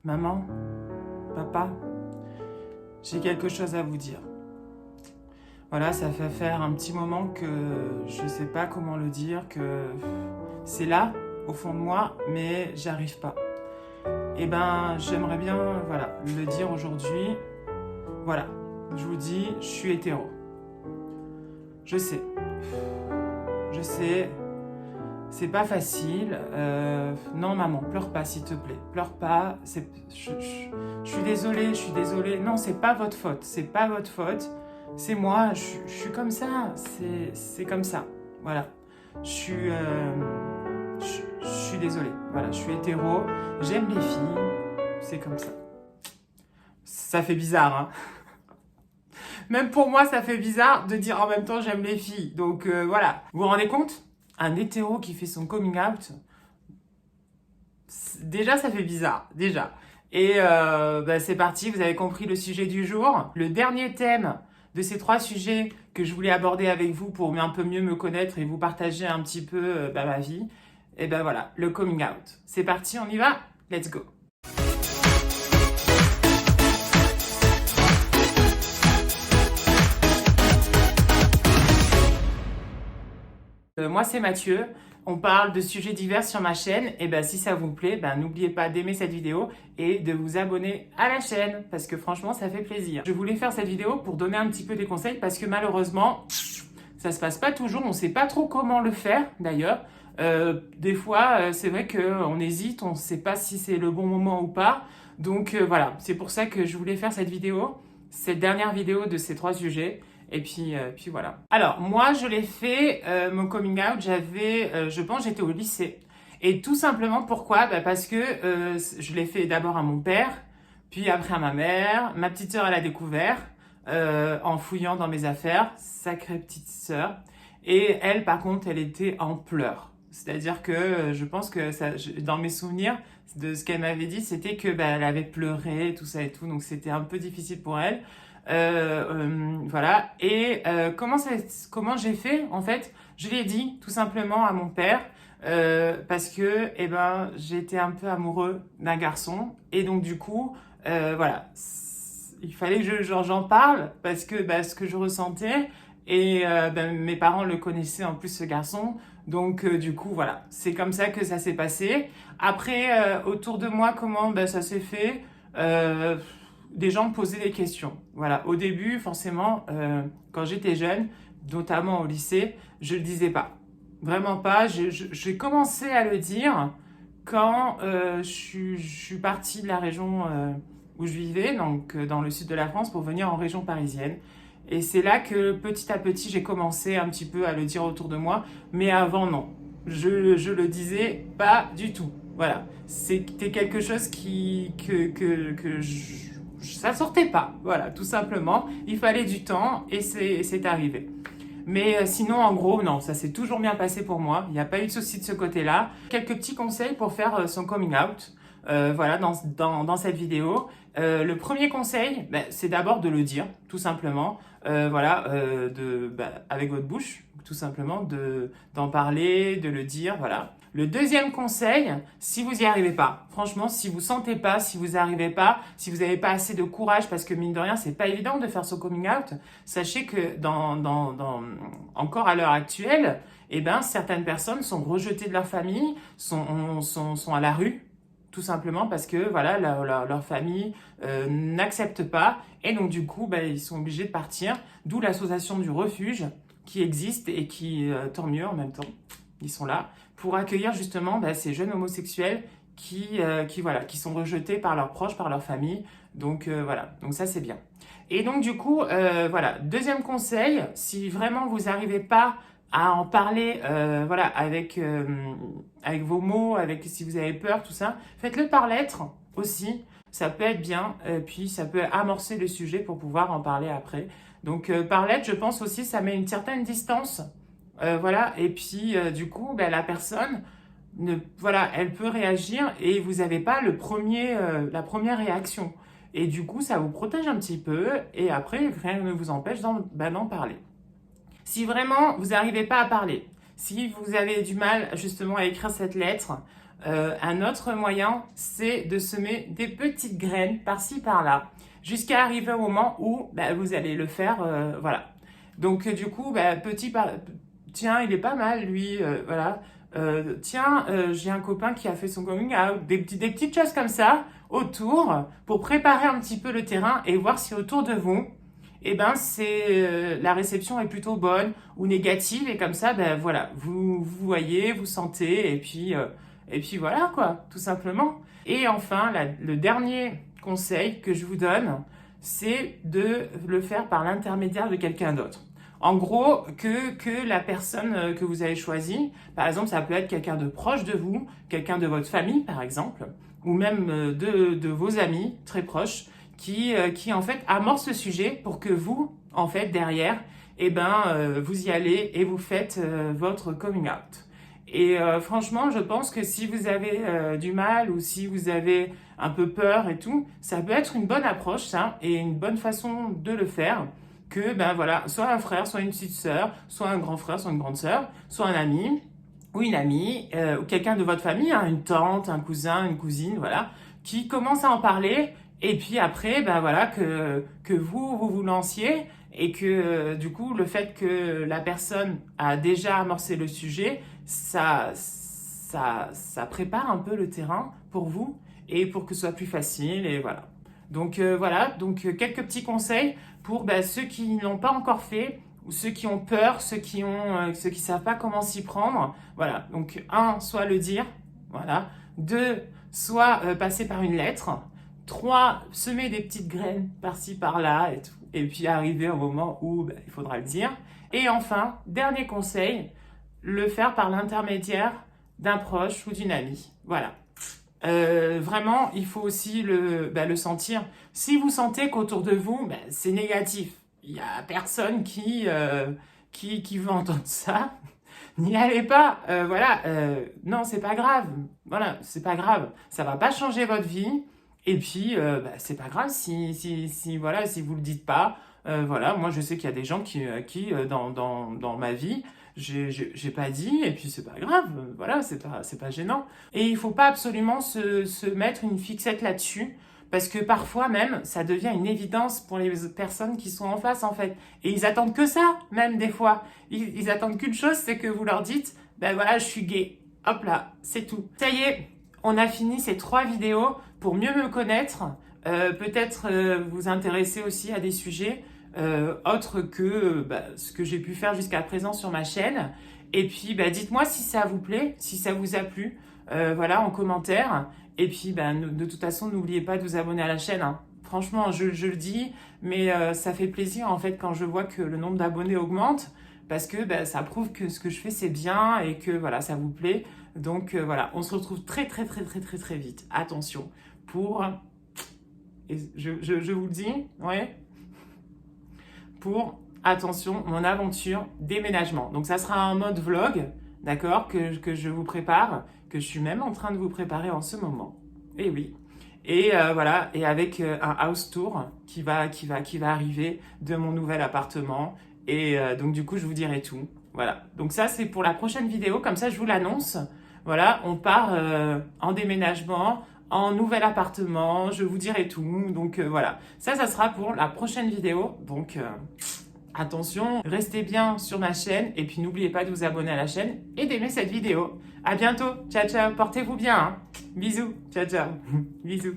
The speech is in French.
Maman, papa, j'ai quelque chose à vous dire. Voilà, ça fait faire un petit moment que je sais pas comment le dire, que c'est là, au fond de moi, mais j'arrive pas. Eh ben, j'aimerais bien, voilà, le dire aujourd'hui. Voilà, je vous dis, je suis hétéro. Je sais. Je sais. C'est pas facile. Non, maman, pleure pas, s'il te plaît. Pleure pas. Je suis désolée, je suis désolée. Non, c'est pas votre faute. C'est pas votre faute. C'est moi. Je suis comme ça. C'est comme ça. Voilà. Je suis désolée. Voilà, je suis hétéro. J'aime les filles. C'est comme ça. Ça fait bizarre, hein. Même pour moi, ça fait bizarre de dire en même temps j'aime les filles. Donc voilà. Vous vous rendez compte? Un hétéro qui fait son coming out, déjà ça fait bizarre, déjà. Et c'est parti, vous avez compris le sujet du jour. Le dernier thème de ces 3 sujets que je voulais aborder avec vous pour un peu mieux me connaître et vous partager un petit peu ma vie, et ben voilà, le coming out. C'est parti, on y va? Let's go! Moi, c'est Mathieu. On parle de sujets divers sur ma chaîne. Et si ça vous plaît, n'oubliez pas d'aimer cette vidéo et de vous abonner à la chaîne parce que franchement, ça fait plaisir. Je voulais faire cette vidéo pour donner un petit peu des conseils parce que malheureusement, ça se passe pas toujours. On ne sait pas trop comment le faire d'ailleurs. Des fois, c'est vrai qu'on hésite, on ne sait pas si c'est le bon moment ou pas. Donc voilà, c'est pour ça que je voulais faire cette vidéo, cette dernière vidéo de ces 3 sujets. Et puis voilà. Alors, moi, je l'ai fait, mon coming out, je pense, j'étais au lycée. Et tout simplement, pourquoi? Parce que je l'ai fait d'abord à mon père, puis après à ma mère. Ma petite sœur, elle a découvert en fouillant dans mes affaires. Sacrée petite sœur. Et elle, par contre, elle était en pleurs. C'est-à-dire que je pense que dans mes souvenirs de ce qu'elle m'avait dit, c'était que elle avait pleuré, tout ça et tout. Donc, c'était un peu difficile pour elle. Voilà. Et comment j'ai fait? En fait, je l'ai dit tout simplement à mon père parce que j'étais un peu amoureux d'un garçon et donc du coup voilà, il fallait que j'en parle parce que ce que je ressentais et mes parents le connaissaient en plus ce garçon. Donc du coup voilà, c'est comme ça que ça s'est passé. Après autour de moi comment ça s'est fait, des gens me posaient des questions. Voilà, au début, forcément, quand j'étais jeune, notamment au lycée, je le disais pas. Vraiment pas. J'ai commencé à le dire quand je suis partie de la région où je vivais, donc dans le sud de la France, pour venir en région parisienne. Et c'est là que petit à petit, j'ai commencé un petit peu à le dire autour de moi. Mais avant, non. Je le disais pas du tout. Voilà. C'était quelque chose ça sortait pas, voilà, tout simplement. Il fallait du temps et c'est arrivé. Mais sinon, en gros, non, ça s'est toujours bien passé pour moi. Il n'y a pas eu de souci de ce côté-là. Quelques petits conseils pour faire son coming out, voilà, dans cette vidéo. Le premier conseil, c'est d'abord de le dire, tout simplement. Voilà, avec votre bouche, tout simplement, d'en parler, de le dire, voilà. Le deuxième conseil, si vous n'y arrivez pas, franchement, si vous sentez pas, si vous n'arrivez pas, si vous n'avez pas assez de courage, parce que mine de rien, c'est pas évident de faire son coming out, sachez que encore à l'heure actuelle, certaines personnes sont rejetées de leur famille, sont à la rue, tout simplement parce que voilà, leur famille n'accepte pas, et donc du coup, ils sont obligés de partir, d'où l'association du refuge qui existe et qui, tant mieux en même temps, ils sont là pour accueillir justement ces jeunes homosexuels qui sont rejetés par leurs proches, par leur famille. Donc voilà, donc ça c'est bien. Et donc du coup, voilà, deuxième conseil, si vraiment vous n'arrivez pas à en parler voilà, avec vos mots, si vous avez peur, tout ça, faites-le par lettre aussi. Ça peut être bien, puis ça peut amorcer le sujet pour pouvoir en parler après. Donc par lettre, je pense aussi, ça met une certaine distance. Voilà, et puis du coup, la personne, voilà, elle peut réagir et vous n'avez pas la première réaction. Et du coup, ça vous protège un petit peu et après, rien ne vous empêche d'en parler. Si vraiment vous n'arrivez pas à parler, si vous avez du mal justement à écrire cette lettre, Un autre moyen, c'est de semer des petites graines par-ci par-là, jusqu'à arriver au moment où vous allez le faire, voilà. Donc du coup, tiens, il est pas mal lui, voilà. Tiens, j'ai un copain qui a fait son coming out, des petites choses comme ça autour pour préparer un petit peu le terrain et voir si autour de vous, la réception est plutôt bonne ou négative et comme ça, voilà, vous voyez, vous sentez et puis voilà quoi, tout simplement. Et enfin, le dernier conseil que je vous donne, c'est de le faire par l'intermédiaire de quelqu'un d'autre. En gros, que la personne que vous avez choisie, par exemple, ça peut être quelqu'un de proche de vous, quelqu'un de votre famille, par exemple, ou même de vos amis très proches, qui en fait amorce le sujet pour que vous, en fait, derrière, vous y allez et vous faites votre coming out. Et franchement, je pense que si vous avez du mal ou si vous avez un peu peur et tout, ça peut être une bonne approche, ça, et une bonne façon de le faire. Que, voilà, soit un frère, soit une petite sœur, soit un grand frère, soit une grande sœur, soit un ami ou une amie, ou quelqu'un de votre famille, hein, une tante, un cousin, une cousine, voilà, qui commence à en parler, et puis après, voilà, que vous lanciez, et que du coup, le fait que la personne a déjà amorcé le sujet, ça prépare un peu le terrain pour vous, et pour que ce soit plus facile, et voilà. Donc voilà, quelques petits conseils pour ceux qui ne l'ont pas encore fait, ou ceux qui ont peur, ceux qui savent pas comment s'y prendre. Voilà, donc 1, soit le dire, voilà. 2, soit passer par une lettre. 3, semer des petites graines par-ci, par-là, et tout. Et puis arriver au moment où il faudra le dire. Et enfin, dernier conseil, le faire par l'intermédiaire d'un proche ou d'une amie. Voilà. Vraiment, il faut aussi le sentir. Si vous sentez qu'autour de vous, c'est négatif, il n'y a personne qui veut entendre ça, n'y allez pas. Non, c'est pas grave. Voilà, c'est pas grave. Ça va pas changer votre vie. Et puis, c'est pas grave si vous le dites pas. Voilà, moi je sais qu'il y a des gens qui dans ma vie, j'ai pas dit et puis c'est pas grave, voilà, c'est pas gênant. Et il faut pas absolument se mettre une fixette là-dessus parce que parfois même ça devient une évidence pour les personnes qui sont en face en fait. Et ils attendent que ça, même des fois. Ils attendent qu'une chose, c'est que vous leur dites, voilà, je suis gay. Hop là, c'est tout. Ça y est, on a fini ces 3 vidéos pour mieux me connaître. Peut-être vous intéresser aussi à des sujets autres que ce que j'ai pu faire jusqu'à présent sur ma chaîne. Et puis dites-moi si ça vous plaît, si ça vous a plu, voilà, en commentaire. Et puis de toute façon, n'oubliez pas de vous abonner à la chaîne, hein. Franchement, je le dis, mais ça fait plaisir en fait quand je vois que le nombre d'abonnés augmente, parce que ça prouve que ce que je fais c'est bien et que voilà, ça vous plaît. Donc voilà, on se retrouve très vite. Attention, pour, et je vous le dis, ouais, pour, attention, mon aventure déménagement. Donc ça sera un mode vlog, d'accord, que je vous prépare, que je suis même en train de vous préparer en ce moment. Et oui. Et voilà, et avec un house tour qui va arriver de mon nouvel appartement. Et donc du coup, je vous dirai tout. Voilà. Donc ça, c'est pour la prochaine vidéo. Comme ça, je vous l'annonce. Voilà, on part en déménagement, en nouvel appartement. Je vous dirai tout. Donc voilà. Ça sera pour la prochaine vidéo. Donc attention, restez bien sur ma chaîne. Et puis n'oubliez pas de vous abonner à la chaîne et d'aimer cette vidéo. À bientôt. Ciao, ciao. Portez-vous bien, hein. Bisous. Ciao, ciao. Bisous.